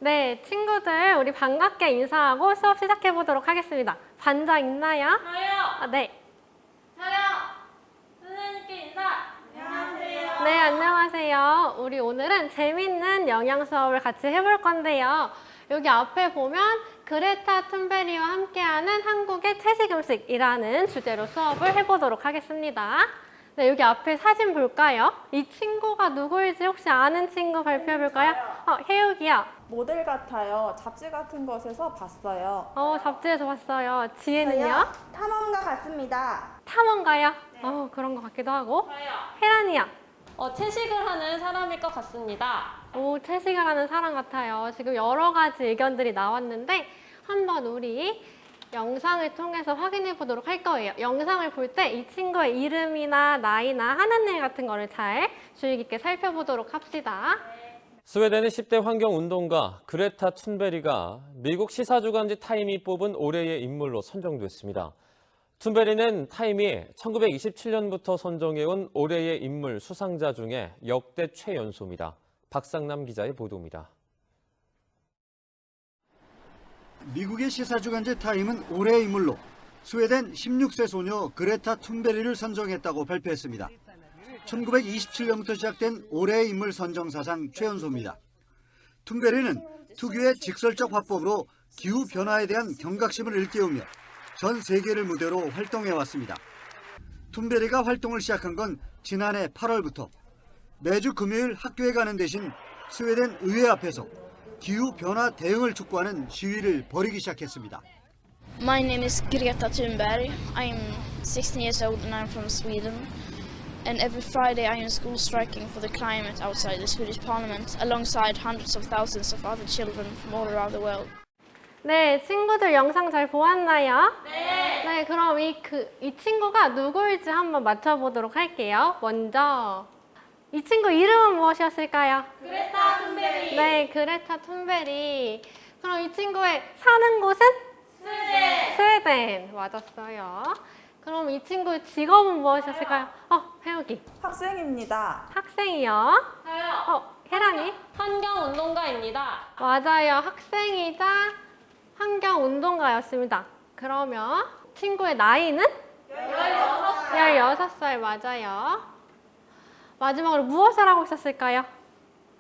네, 친구들 우리 반갑게 인사하고 수업 시작해 보도록 하겠습니다. 반장 있나요? 저요. 네. 저요. 선생님께 인사. 안녕하세요. 네, 안녕하세요. 우리 오늘은 재밌는 영양 수업을 같이 해볼 건데요. 여기 앞에 보면 그레타 툰베리와 함께하는 한국의 채식 음식이라는 주제로 수업을 해보도록 하겠습니다. 네, 여기 앞에 사진 볼까요? 이 친구가 누구일지 혹시 아는 친구 발표해 볼까요? 혜욱이요. 모델 같아요. 잡지 같은 것에서 봤어요. 잡지에서 봤어요. 지혜는요? 탐험가 같습니다. 탐험가요? 그런 것 같기도 하고. 저요. 혜란이요? 채식을 하는 사람일 것 같습니다. 채식을 하는 사람 같아요. 지금 여러 가지 의견들이 나왔는데 한번 우리 영상을 통해서 확인해 보도록 할 거예요. 영상을 볼 때 이 친구의 이름이나 나이나 하는 일 같은 거를 잘 주의 깊게 살펴보도록 합시다. 스웨덴의 10대 환경운동가 그레타 툰베리가 미국 시사주간지 타임이 뽑은 올해의 인물로 선정됐습니다. 툰베리는 타임이 1927년부터 선정해온 올해의 인물 수상자 중에 역대 최연소입니다. 박상남 기자의 보도입니다. 미국의 시사주간지 타임은 올해의 인물로 스웨덴 16세 소녀 그레타 툰베리를 선정했다고 발표했습니다. 1927년부터 시작된 올해의 인물 선정 사상 최연소입니다. 툰베리는 특유의 직설적 화법으로 기후변화에 대한 경각심을 일깨우며 전 세계를 무대로 활동해왔습니다. 툰베리가 활동을 시작한 건 지난해 8월부터 매주 금요일 학교에 가는 대신 스웨덴 의회 앞에서 기후변화 대응을 촉구하는 시위를 벌이기 시작했습니다. My name is Greta Thunberg. I'm 16 years old and I'm from Sweden. And every Friday I am in school striking for the climate outside the Swedish Parliament alongside hundreds of thousands of other children from all around the world. 네, 친구들 영상 잘 보았나요? 네, 그럼 이 친구가 누구일지 한번 맞춰보도록 할게요. 먼저 이 친구 이름은 무엇이었을까요? 그레타 툰베리. 네, 그레타 툰베리. 그럼 이 친구의 사는 곳은? 스웨덴. 맞았어요. 그럼 이 친구의 직업은 무엇이었을까요? 혜욱이. 학생입니다. 학생이요. 저요. 혜란이. 환경운동가입니다. 맞아요. 학생이자 환경운동가였습니다. 그러면 친구의 나이는? 16살 맞아요. 마지막으로 무엇을 하고 있었을까요?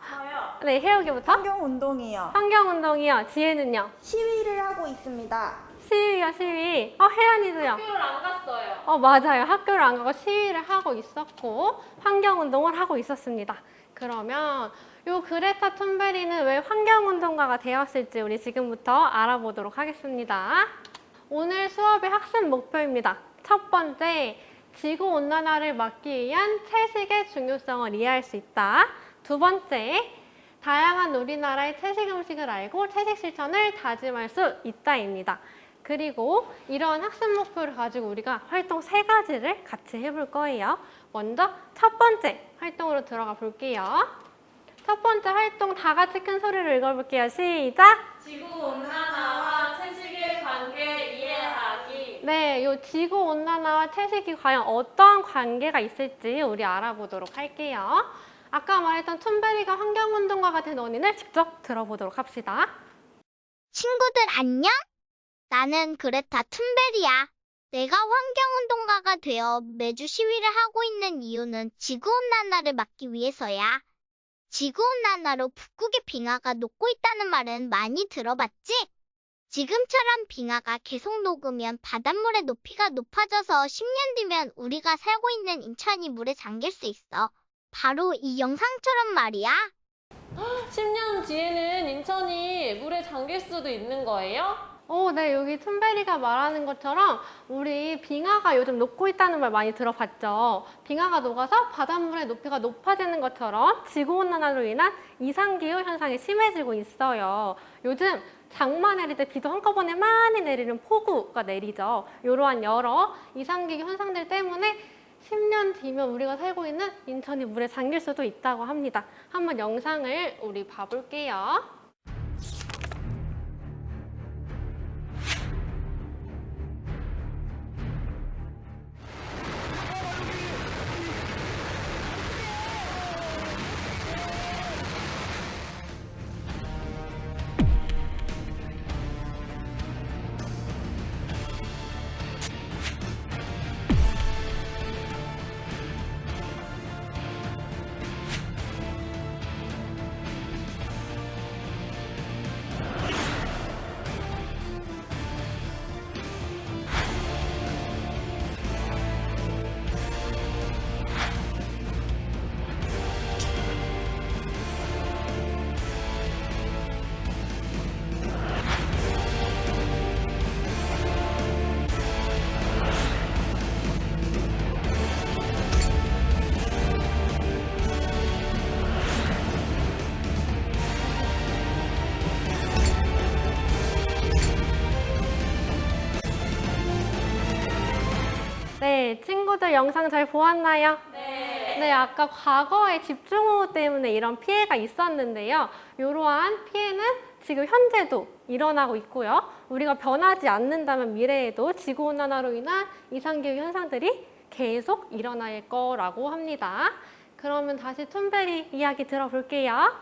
저요. 네, 혜욱이부터. 환경운동이요. 환경운동이요. 지혜는요? 시위를 하고 있습니다. 시위요, 시위. 혜란이도요? 학교를 안 갔어요. 맞아요. 학교를 안 가고 시위를 하고 있었고 환경운동을 하고 있었습니다. 그러면 요 그레타 툰베리는 왜 환경운동가가 되었을지 우리 지금부터 알아보도록 하겠습니다. 오늘 수업의 학습 목표입니다. 첫 번째, 지구온난화를 막기 위한 채식의 중요성을 이해할 수 있다. 두 번째, 다양한 우리나라의 채식 음식을 알고 채식 실천을 다짐할 수 있다입니다. 그리고 이런 학습 목표를 가지고 우리가 활동 3가지를 같이 해볼 거예요. 먼저 첫 번째 활동으로 들어가 볼게요. 첫 번째 활동 다 같이 큰 소리로 읽어볼게요. 시작! 지구온난화와 채식의 관계 이해하기. 네, 이 지구온난화와 채식이 과연 어떤 관계가 있을지 우리 알아보도록 할게요. 아까 말했던 툰베리가 환경운동가가 된 원인을 직접 들어보도록 합시다. 친구들 안녕? 나는 그레타 툰베리야. 내가 환경운동가가 되어 매주 시위를 하고 있는 이유는 지구온난화를 막기 위해서야. 지구온난화로 북극의 빙하가 녹고 있다는 말은 많이 들어봤지? 지금처럼 빙하가 계속 녹으면 바닷물의 높이가 높아져서 10년 뒤면 우리가 살고 있는 인천이 물에 잠길 수 있어. 바로 이 영상처럼 말이야. 10년 뒤에는 인천이 물에 잠길 수도 있는 거예요? 네, 여기 툰베리가 말하는 것처럼 우리 빙하가 요즘 녹고 있다는 말 많이 들어봤죠. 빙하가 녹아서 바닷물의 높이가 높아지는 것처럼 지구온난화로 인한 이상기후 현상이 심해지고 있어요. 요즘 장마 내릴 때 비도 한꺼번에 많이 내리는 폭우가 내리죠. 이러한 여러 이상기후 현상들 때문에 10년 뒤면 우리가 살고 있는 인천이 물에 잠길 수도 있다고 합니다. 한번 영상을 우리 봐볼게요. 네, 친구들 영상 잘 보았나요? 네, 아까 과거의 집중호우 때문에 이런 피해가 있었는데요. 이러한 피해는 지금 현재도 일어나고 있고요. 우리가 변하지 않는다면 미래에도 지구온난화로 인한 이상기후 현상들이 계속 일어날 거라고 합니다. 그러면 다시 툰베리 이야기 들어볼게요.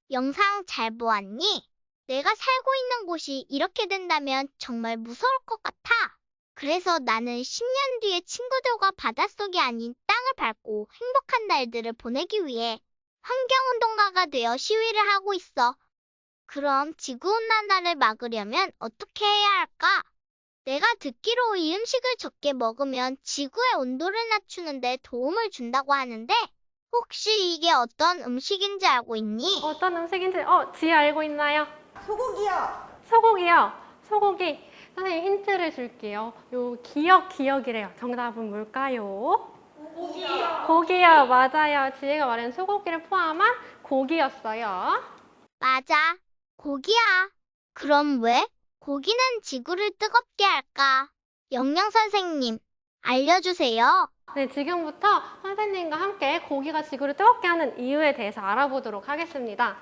영상 잘 보았니? 내가 살고 있는 곳이 이렇게 된다면 정말 무서울 것 같아. 그래서 나는 10년 뒤에 친구들과 바닷속이 아닌 땅을 밟고 행복한 날들을 보내기 위해 환경운동가가 되어 시위를 하고 있어. 그럼 지구온난화를 막으려면 어떻게 해야 할까? 내가 듣기로 이 음식을 적게 먹으면 지구의 온도를 낮추는 데 도움을 준다고 하는데 혹시 이게 어떤 음식인지 알고 있니? 어떤 음식인지 지혜 알고 있나요? 소고기요. 소고기요. 소고기. 선생님 힌트를 줄게요. 요 기억이래요. 정답은 뭘까요? 고기요. 맞아요. 지혜가 말한 소고기를 포함한 고기였어요. 맞아. 고기야. 그럼 왜 고기는 지구를 뜨겁게 할까? 영양 선생님, 알려주세요. 네, 지금부터 선생님과 함께 고기가 지구를 뜨겁게 하는 이유에 대해서 알아보도록 하겠습니다.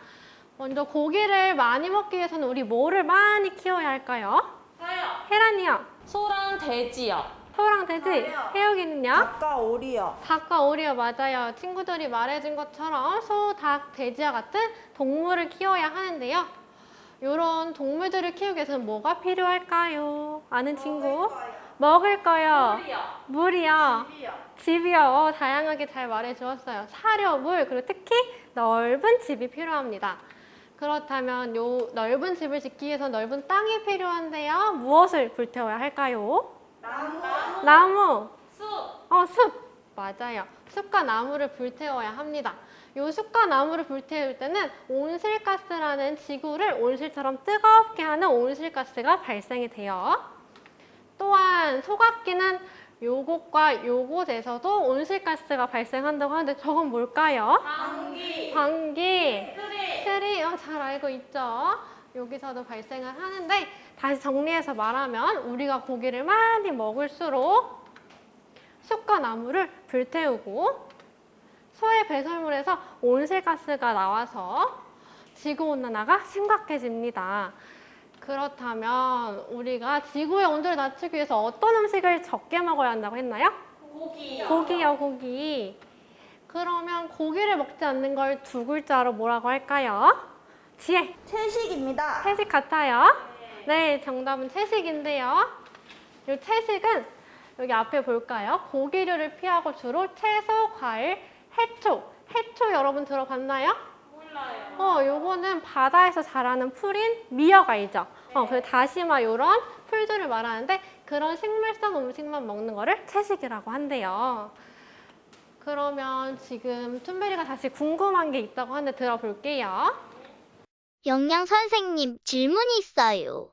먼저 고기를 많이 먹기 위해서는 우리 뭐를 많이 키워야 할까요? 혜란이요. 소랑 돼지요. 소랑 돼지. 혜욱이는요? 닭과 오리요. 닭과 오리요. 맞아요. 친구들이 말해준 것처럼 소, 닭, 돼지와 같은 동물을 키워야 하는데요. 이런 동물들을 키우기 위해서는 뭐가 필요할까요? 아는 친구? 먹을 거요. 물이요. 집이요. 다양하게 잘 말해주었어요. 사료, 물, 그리고 특히 넓은 집이 필요합니다. 그렇다면 요 넓은 집을 짓기 위해서 넓은 땅이 필요한데요. 무엇을 불태워야 할까요? 나무. 숲. 맞아요. 숲과 나무를 불태워야 합니다. 요 숲과 나무를 불태울 때는 온실가스라는 지구를 온실처럼 뜨겁게 하는 온실가스가 발생이 돼요. 또한 소각기는 요곳과 요곳에서도 온실가스가 발생한다고 하는데 저건 뭘까요? 방귀. 트리. 잘 알고 있죠? 여기서도 발생을 하는데 다시 정리해서 말하면 우리가 고기를 많이 먹을수록 숲과 나무를 불태우고 소의 배설물에서 온실가스가 나와서 지구온난화가 심각해집니다. 그렇다면 우리가 지구의 온도를 낮추기 위해서 어떤 음식을 적게 먹어야 한다고 했나요? 고기요, 고기. 그러면 고기를 먹지 않는 걸 두 글자로 뭐라고 할까요? 지혜. 채식입니다. 채식 같아요? 네, 정답은 채식인데요. 이 채식은 여기 앞에 볼까요? 고기류를 피하고 주로 채소, 과일, 해초 여러분 들어봤나요? 몰라요. 요거는 바다에서 자라는 풀인 미역알이죠. 그리고 다시마 이런 풀들을 말하는데 그런 식물성 음식만 먹는 거를 채식이라고 한대요. 그러면 지금 툰베리가 다시 궁금한 게 있다고 하는데 들어볼게요. 영양 선생님, 질문이 있어요.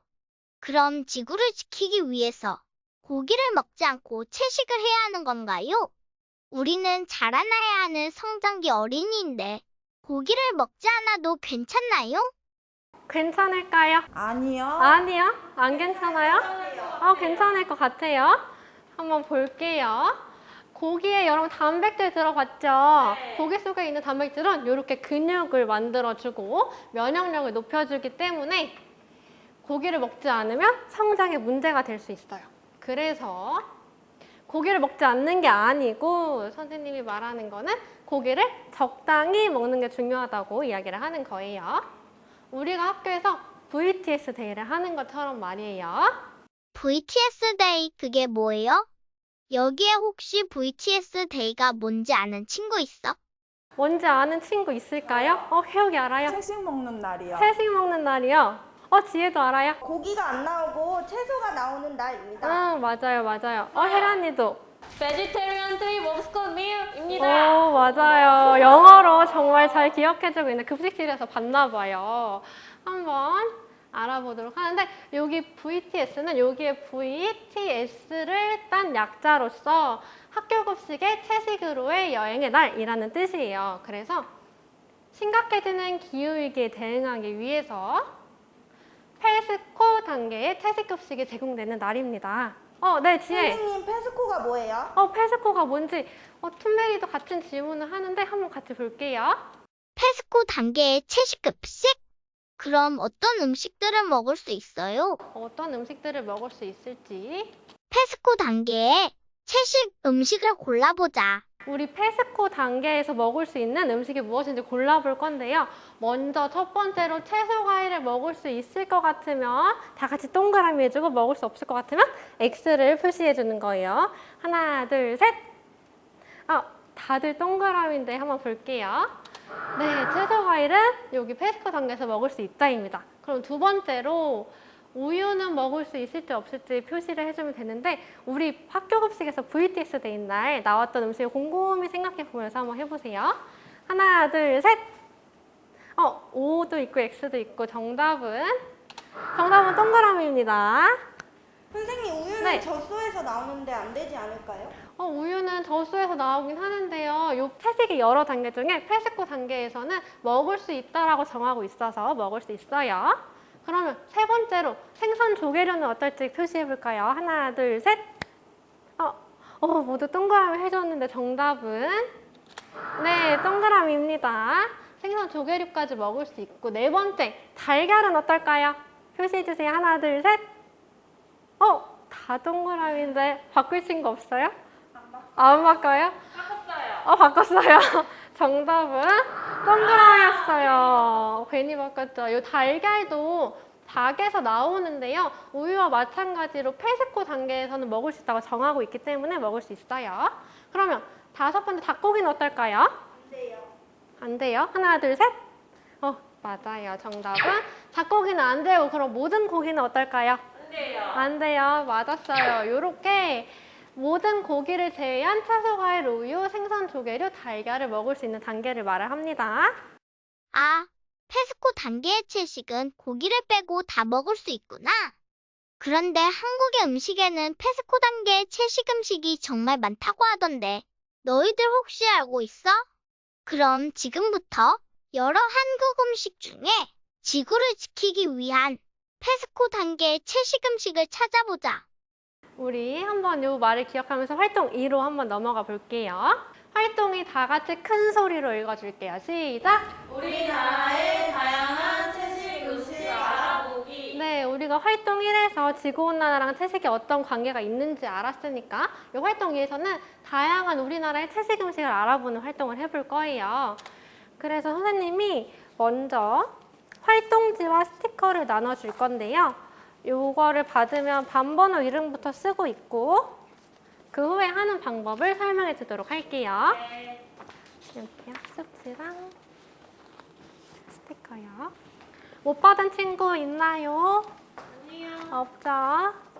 그럼 지구를 지키기 위해서 고기를 먹지 않고 채식을 해야 하는 건가요? 우리는 자라나야 하는 성장기 어린이인데 고기를 먹지 않아도 괜찮나요? 괜찮을까요? 아니요. 아니요? 안 괜찮아요? 괜찮을 것 같아요. 한번 볼게요. 고기에 여러분 단백질 들어봤죠? 고기 속에 있는 단백질은 이렇게 근육을 만들어주고 면역력을 높여주기 때문에 고기를 먹지 않으면 성장에 문제가 될 수 있어요. 그래서 고기를 먹지 않는 게 아니고 선생님이 말하는 거는 고기를 적당히 먹는 게 중요하다고 이야기를 하는 거예요. 우리가 학교에서 VTS 데이를 하는 것처럼 말이에요. VTS 데이 그게 뭐예요? 여기에 혹시 VTS 데이가 뭔지 아는 친구 있어? 뭔지 아는 친구 있을까요? 혜욱이 알아요? 채식 먹는 날이요. 채식 먹는 날이요? 지혜도 알아요? 고기가 안 나오고 채소가 나오는 날입니다. 맞아요. 혜란이도. Vegetarian Trip of School Meal입니다. 맞아요. 영어로 정말 잘 기억해주고 있는 급식실에서 봤나 봐요. 한번 알아보도록 하는데 여기 VTS는 여기에 VTS를 딴 약자로서 학교 급식의 채식으로의 여행의 날이라는 뜻이에요. 그래서 심각해지는 기후위기에 대응하기 위해서 페스코 단계의 채식 급식이 제공되는 날입니다. 네, 지혜. 선생님, 페스코가 뭐예요? 페스코가 뭔지 툰베리도 같은 질문을 하는데 한번 같이 볼게요. 페스코 단계의 채식 급식? 그럼 어떤 음식들을 먹을 수 있어요? 어떤 음식들을 먹을 수 있을지. 페스코 단계의 채식 음식을 골라보자. 우리 페스코 단계에서 먹을 수 있는 음식이 무엇인지 골라볼 건데요. 먼저 첫 번째로 채소 과일을 먹을 수 있을 것 같으면 다 같이 동그라미 해주고 먹을 수 없을 것 같으면 X를 표시해 주는 거예요. 하나, 둘, 셋. 다들 동그라미인데 한번 볼게요. 네, 채소 과일은 여기 페스코 단계에서 먹을 수 있다입니다. 그럼 두 번째로 우유는 먹을 수 있을지 없을지 표시를 해주면 되는데 우리 학교 급식에서 VTX 데이 날 나왔던 음식을 곰곰이 생각해 보면서 한번 해보세요. 하나, 둘, 셋. O도 있고 X도 있고 정답은 동그라미입니다. 선생님, 우유는 네. 젖소에서 나오는데 안 되지 않을까요? 우유는 젖소에서 나오긴 하는데요. 요 채식의 여러 단계 중에 페스코 단계에서는 먹을 수 있다라고 정하고 있어서 먹을 수 있어요. 그러면 세 번째로 생선 조개류는 어떨지 표시해 볼까요? 하나, 둘, 셋. 모두 동그라미 해줬는데 정답은 네, 동그라미입니다. 생선 조개류까지 먹을 수 있고 네 번째, 달걀은 어떨까요? 표시해 주세요. 하나, 둘, 셋. 다 동그라미인데 바꿀 친구 없어요? 안 바꿔요? 바꿨어요. 정답은 동그라미였어요. 괜히 바꿨죠. 이 달걀도 닭에서 나오는데요. 우유와 마찬가지로 페스코 단계에서는 먹을 수 있다고 정하고 있기 때문에 먹을 수 있어요. 그러면 다섯 번째 닭고기는 어떨까요? 안 돼요. 안 돼요. 하나, 둘, 셋. 맞아요. 정답은 닭고기는 안 돼요. 그럼 모든 고기는 어떨까요? 안 돼요. 맞았어요. 요렇게 모든 고기를 제외한 채소, 과일, 우유, 생선, 조개류, 달걀을 먹을 수 있는 단계를 말을 합니다. 페스코 단계의 채식은 고기를 빼고 다 먹을 수 있구나. 그런데 한국의 음식에는 페스코 단계의 채식 음식이 정말 많다고 하던데 너희들 혹시 알고 있어? 그럼 지금부터 여러 한국 음식 중에 지구를 지키기 위한 페스코 단계의 채식 음식을 찾아보자. 우리 한번 이 말을 기억하면서 활동 2로 한번 넘어가 볼게요. 활동 2 다 같이 큰 소리로 읽어줄게요. 시작! 우리나라의 다양한 채식 음식 알아보기. 네, 우리가 활동 1에서 지구온난화랑 채식이 어떤 관계가 있는지 알았으니까 이 활동 2에서는 다양한 우리나라의 채식 음식을 알아보는 활동을 해볼 거예요. 그래서 선생님이 먼저 활동지와 스티커를 나눠줄 건데요. 요거를 받으면 반번호 이름부터 쓰고 있고 그 후에 하는 방법을 설명해 주도록 할게요. 여기 학습지랑 스티커요. 못 받은 친구 있나요? 아니요. 없죠?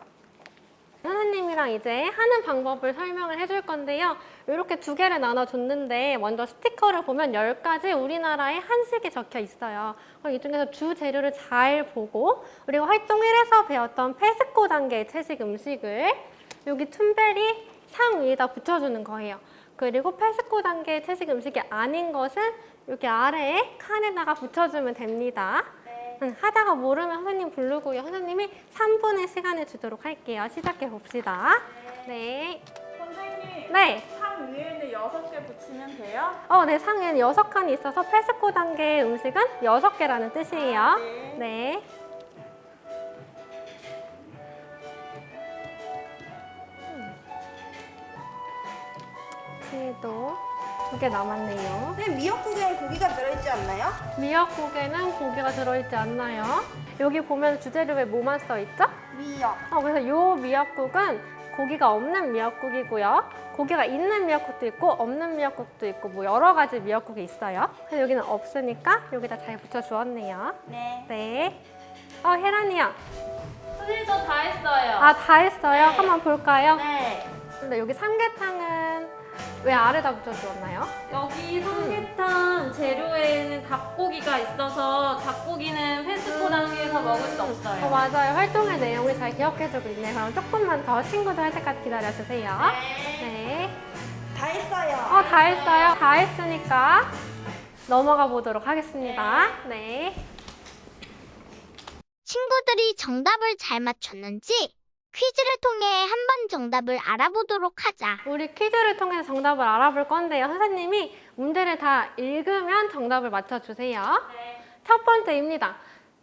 선생님이랑 이제 하는 방법을 설명을 해줄 건데요. 이렇게 두 개를 나눠줬는데 먼저 스티커를 보면 10가지 우리나라의 한식이 적혀 있어요. 그럼 이 중에서 주 재료를 잘 보고 우리가 활동 1에서 배웠던 페스코 단계의 채식 음식을 여기 툰베리 상 위에다 붙여주는 거예요. 그리고 페스코 단계의 채식 음식이 아닌 것은 여기 아래에 칸에다가 붙여주면 됩니다. 하다가 모르면 선생님 부르고요. 선생님이 3분의 시간을 주도록 할게요. 시작해 봅시다. 네. 선생님, 네. 상 위에는 6개 붙이면 돼요? 네. 상에는 6칸이 있어서 페스코 단계의 음식은 6개라는 뜻이에요. 네. 뒤에도 2개 남았네요. 선생님, 미역국에 고기가 들어있지 않나요? 미역국에는 고기가 들어있지 않나요? 여기 보면 주재료에 뭐만 써있죠? 미역. 그래서 요 미역국은 고기가 없는 미역국이고요. 고기가 있는 미역국도 있고 없는 미역국도 있고 뭐 여러 가지 미역국이 있어요. 그래서 여기는 없으니까 여기다 잘 붙여주었네요. 네. 네. 혜란이요. 선생님 저 다 했어요. 다 했어요? 네. 한번 볼까요? 네. 근데 여기 삼계탕은 왜 아래다 붙여주었나요? 여기 삼계탕 재료에는 닭고기가 있어서 닭고기는 페스코 단계에서 먹을 수 없어요. 맞아요. 활동의 내용을 잘 기억해주고 있네요. 그럼 조금만 더 친구들 할 때까지 기다려주세요. 네. 다 했어요. 다 했어요. 다 했으니까 넘어가 보도록 하겠습니다. 네. 친구들이 정답을 잘 맞췄는지 퀴즈를 통해 한번 정답을 알아보도록 하자. 우리 퀴즈를 통해서 정답을 알아볼 건데요. 선생님이 문제를 다 읽으면 정답을 맞춰주세요. 첫 번째입니다.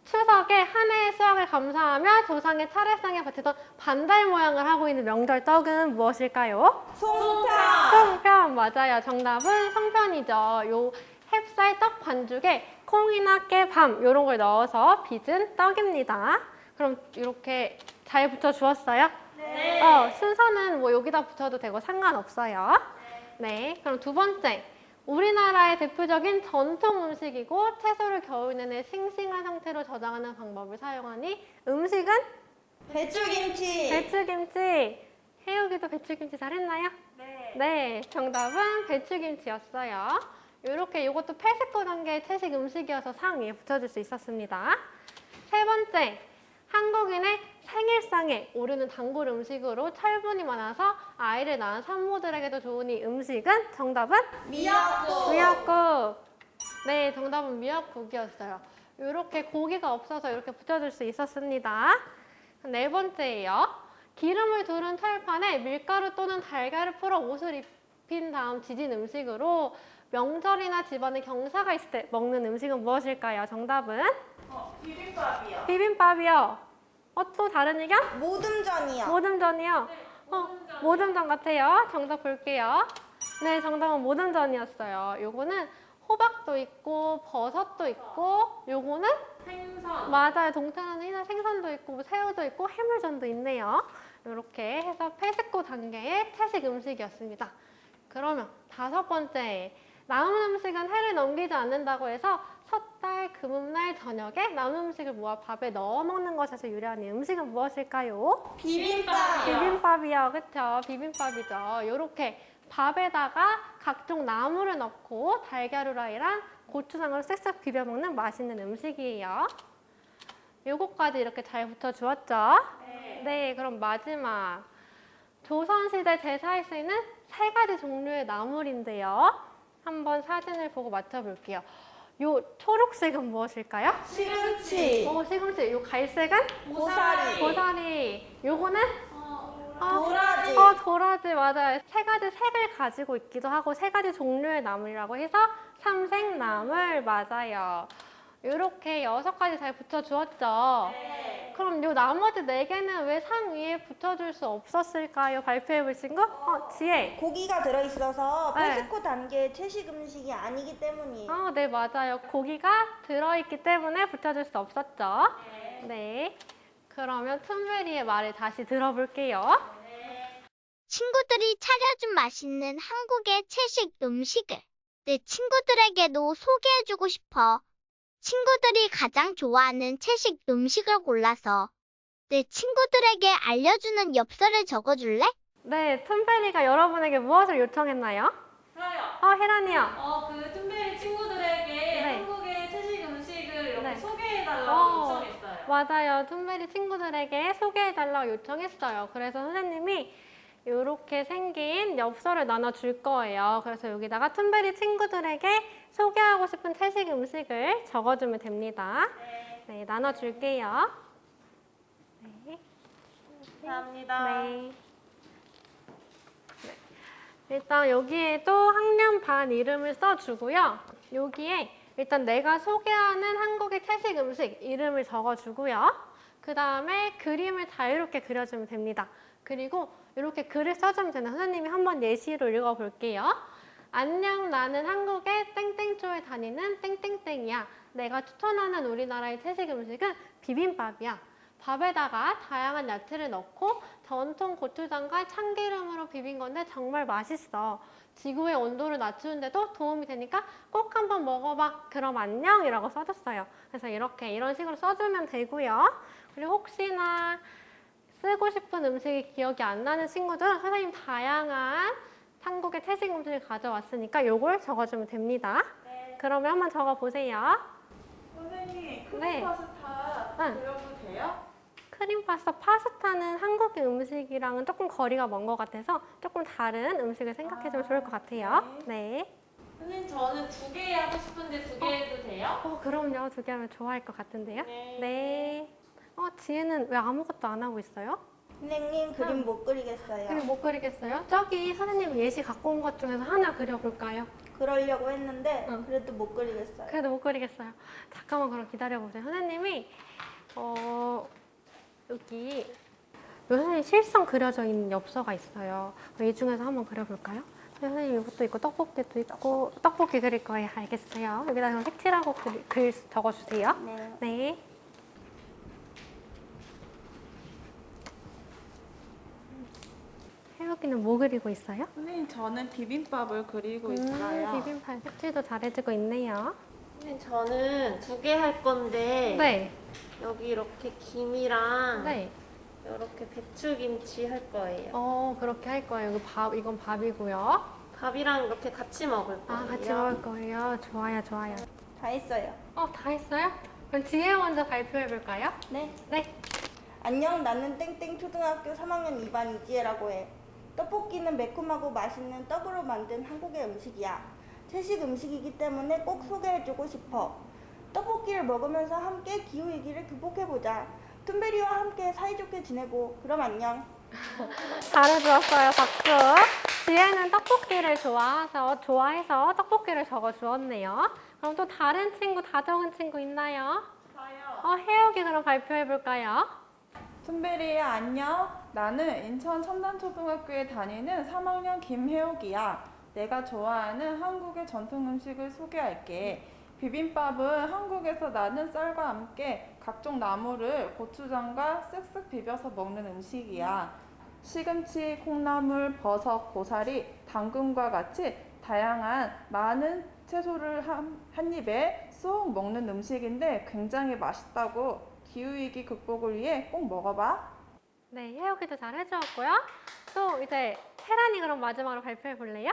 추석에 한 해의 수확을 감사하며 조상의 차례상에 바치던 반달 모양을 하고 있는 명절 떡은 무엇일까요? 송편. 송편 맞아요. 정답은 송편이죠. 요 햅쌀 떡 반죽에 콩이나 깨, 밤 이런 걸 넣어서 빚은 떡입니다. 그럼 이렇게 잘 붙여주었어요? 네. 순서는 뭐 여기다 붙여도 되고 상관없어요. 네. 그럼 두 번째. 우리나라의 대표적인 전통 음식이고 채소를 겨울 내내 싱싱한 상태로 저장하는 방법을 사용하니 음식은? 배추김치. 배추김치. 혜욱이도 배추김치 잘했나요? 네. 네, 정답은 배추김치였어요. 이렇게 이것도 페스코 단계의 채식 음식이어서 상 위에 붙여줄 수 있었습니다. 세 번째, 한국인의 생일상에 오르는 단골 음식으로 철분이 많아서 아이를 낳은 산모들에게도 좋은 이 음식은? 정답은? 미역국. 미역국. 네, 정답은 미역국이었어요. 이렇게 고기가 없어서 이렇게 붙여줄 수 있었습니다. 네 번째예요. 기름을 두른 철판에 밀가루 또는 달걀을 풀어 옷을 입힌 다음 지진 음식으로 명절이나 집안에 경사가 있을 때 먹는 음식은 무엇일까요? 정답은? 비빔밥이요. 비빔밥이요. 또 다른 의견? 모듬전이요. 모듬전이요. 모듬전 같아요. 정답 볼게요. 네, 정답은 모듬전이었어요. 요거는 호박도 있고 버섯도 있고 요거는 생선. 맞아요. 동태는 생선도 있고 뭐 새우도 있고 해물전도 있네요. 이렇게 해서 페스코 단계의 채식 음식이었습니다. 그러면 다섯 번째. 남은 음식은 해를 넘기지 않는다고 해서 섣달, 금음날 저녁에 남은 음식을 모아 밥에 넣어 먹는 것에서 유래한 이 음식은 무엇일까요? 비빔밥이요. 비빔밥이요. 그쵸? 비빔밥이죠. 요렇게 밥에다가 각종 나물을 넣고 달걀 후라이랑 고추장으로 쓱쓱 비벼 먹는 맛있는 음식이에요. 요거까지 이렇게 잘 붙여주었죠? 네, 그럼 마지막. 조선시대 제사에 쓰이는 세 가지 종류의 나물인데요. 한번 사진을 보고 맞춰볼게요. 요 초록색은 무엇일까요? 시금치. 시금치. 요 갈색은? 고사리. 고사리. 요거는? 도라지. 도라지 맞아요. 세 가지 색을 가지고 있기도 하고 세 가지 종류의 나물이라고 해서 삼색나물 맞아요. 이렇게 6가지 잘 붙여주었죠? 네. 그럼 요 나머지 4개는 왜 상 위에 붙여줄 수 없었을까요? 발표해볼 친구? 지혜. 고기가 들어있어서 네. 페스코 단계의 채식 음식이 아니기 때문이에요. 네, 맞아요. 고기가 들어있기 때문에 붙여줄 수 없었죠? 네. 그러면 툰베리의 말을 다시 들어볼게요. 친구들이 차려준 맛있는 한국의 채식 음식을 내 친구들에게도 소개해주고 싶어. 친구들이 가장 좋아하는 채식 음식을 골라서 내 친구들에게 알려주는 엽서를 적어줄래? 네, 툰베리가 여러분에게 무엇을 요청했나요? 저요. 혜란이요. 그 툰베리 친구들에게 네. 한국의 채식 음식을 이렇게 네. 소개해달라고 요청했어요. 맞아요. 툰베리 친구들에게 소개해달라고 요청했어요. 그래서 선생님이 이렇게 생긴 엽서를 나눠줄 거예요. 그래서 여기다가 툰베리 친구들에게 소개하고 싶은 채식 음식을 적어주면 됩니다. 네, 나눠줄게요. 네. 감사합니다. 네. 일단 여기에도 학년 반 이름을 써주고요. 여기에 일단 내가 소개하는 한국의 채식 음식 이름을 적어주고요. 그 다음에 그림을 자유롭게 그려주면 됩니다. 그리고 이렇게 글을 써주면 되는 선생님이 한번 예시로 읽어볼게요. 안녕, 나는 한국의 땡땡초에 다니는 땡땡땡이야. 내가 추천하는 우리나라의 채식 음식은 비빔밥이야. 밥에다가 다양한 야채를 넣고 전통 고추장과 참기름으로 비빈 건데 정말 맛있어. 지구의 온도를 낮추는데도 도움이 되니까 꼭 한번 먹어봐. 그럼 안녕 이라고 써줬어요. 그래서 이런 식으로 써주면 되고요. 그리고 혹시나 쓰고 싶은 음식이 기억이 안 나는 친구들은 선생님 다양한 한국의 채식 음식을 가져왔으니까 요걸 적어주면 됩니다. 그러면 한번 적어보세요. 선생님, 네. 파스타 그려도 돼요? 크림 파스타는 한국의 음식이랑은 조금 거리가 먼 것 같아서 조금 다른 음식을 생각해주면 좋을 것 같아요. 네. 선생님, 저는 2개 하고 싶은데 2개 해도 돼요? 그럼요. 2개 하면 좋아할 것 같은데요. 네. 네. 지혜는 왜 아무것도 안 하고 있어요? 선생님 그림 못 그리겠어요. 그림 못 그리겠어요? 저기 선생님이 예시 갖고 온 것 중에서 하나 그려볼까요? 그러려고 했는데 응. 그래도 못 그리겠어요. 그래도 못 그리겠어요. 잠깐만 그럼 기다려보세요. 선생님이 여기 선생님 실성 그려져 있는 엽서가 있어요. 이 중에서 한번 그려볼까요? 선생님 이것도 있고 떡볶이도 있고 떡볶이 그릴 거예요. 알겠어요. 여기다 그럼 색칠하고 글 적어주세요. 네. 네. 혜혁이는 뭐 그리고 있어요? 선생님 저는 비빔밥을 그리고 있어요. 비빔밥 색칠도 잘해주고 있네요. 저는 2개 할 건데 네. 여기 이렇게 김이랑 네. 이렇게 배추김치 할 거예요. 그렇게 할 거예요. 이건 밥이고요. 밥이랑 이렇게 같이 먹을 거예요. 아, 같이 먹을 거예요. 좋아요, 좋아요. 다 했어요. 다 했어요? 그럼 지혜 먼저 발표해볼까요? 네. 네. 안녕, 나는 땡땡 초등학교 3학년 2반 이지혜라고 해. 떡볶이는 매콤하고 맛있는 떡으로 만든 한국의 음식이야. 채식 음식이기 때문에 꼭 소개해주고 싶어. 떡볶이를 먹으면서 함께 기후위기를 극복해보자. 툰베리와 함께 사이좋게 지내고 그럼 안녕. 잘해주었어요. 박수. 지혜는 떡볶이를 좋아해서 떡볶이를 적어주었네요. 그럼 또 다른 친구 다 적은 친구 있나요? 저요. 혜혁이 그럼 발표해볼까요? 툰베리야 안녕. 나는 인천 첨단초등학교에 다니는 3학년 김혜옥이야. 내가 좋아하는 한국의 전통 음식을 소개할게. 비빔밥은 한국에서 나는 쌀과 함께 각종 나물을 고추장과 쓱쓱 비벼서 먹는 음식이야. 시금치, 콩나물, 버섯, 고사리, 당근과 같이 다양한 많은 채소를 한 입에 쏙 먹는 음식인데 굉장히 맛있다고. 기후위기 극복을 위해 꼭 먹어봐. 네, 혜혁이도 잘 해주었고요. 또 이제 혜란이 그럼 마지막으로 발표해 볼래요?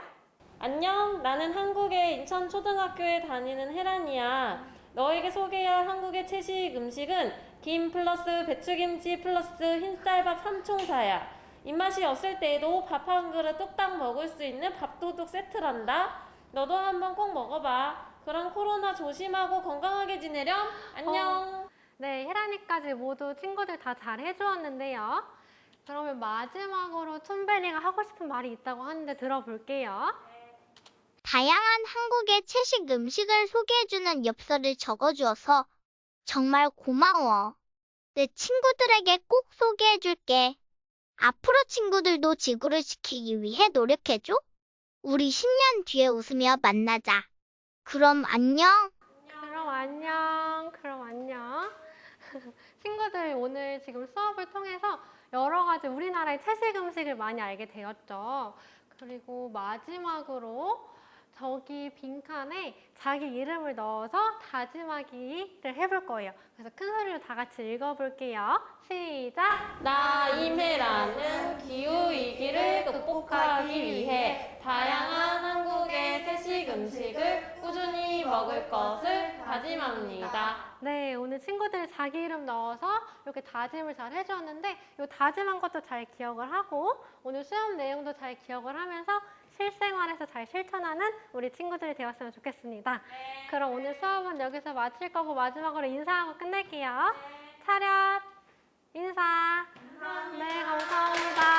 안녕, 나는 한국의 인천초등학교에 다니는 혜란이야. 너에게 소개할 한국의 채식 음식은 김 플러스 배추김치 플러스 흰쌀밥 3총사야. 입맛이 없을 때에도 밥 한 그릇 뚝딱 먹을 수 있는 밥도둑 세트란다. 너도 한번 꼭 먹어봐. 그럼 코로나 조심하고 건강하게 지내렴. 안녕. 네, 혜란이까지 모두 친구들 다 잘 해주었는데요. 그러면 마지막으로 툰베리가 하고 싶은 말이 있다고 하는데 들어볼게요. 다양한 한국의 채식 음식을 소개해주는 엽서를 적어주어서 정말 고마워. 내 친구들에게 꼭 소개해줄게. 앞으로 친구들도 지구를 지키기 위해 노력해줘. 우리 10년 뒤에 웃으며 만나자. 그럼 안녕. 그럼 안녕. 친구들 오늘 지금 수업을 통해서 여러 가지 우리나라의 채식 음식을 많이 알게 되었죠. 그리고 마지막으로 저기 빈칸에 자기 이름을 넣어서 다짐하기를 해볼 거예요. 그래서 큰 소리로 다 같이 읽어볼게요. 시작! 나 임혜라는 기후위기를 극복하기 위해 다양한 한국의 채식 음식을 꾸준히 먹을 것을 다짐합니다. 네, 오늘 친구들이 자기 이름 넣어서 이렇게 다짐을 잘 해주었는데 이 다짐한 것도 잘 기억을 하고 오늘 수업 내용도 잘 기억을 하면서 실생활에서 잘 실천하는 우리 친구들이 되었으면 좋겠습니다. 그럼 오늘 수업은 여기서 마칠 거고 마지막으로 인사하고 끝낼게요. 차렷! 인사! 네, 감사합니다.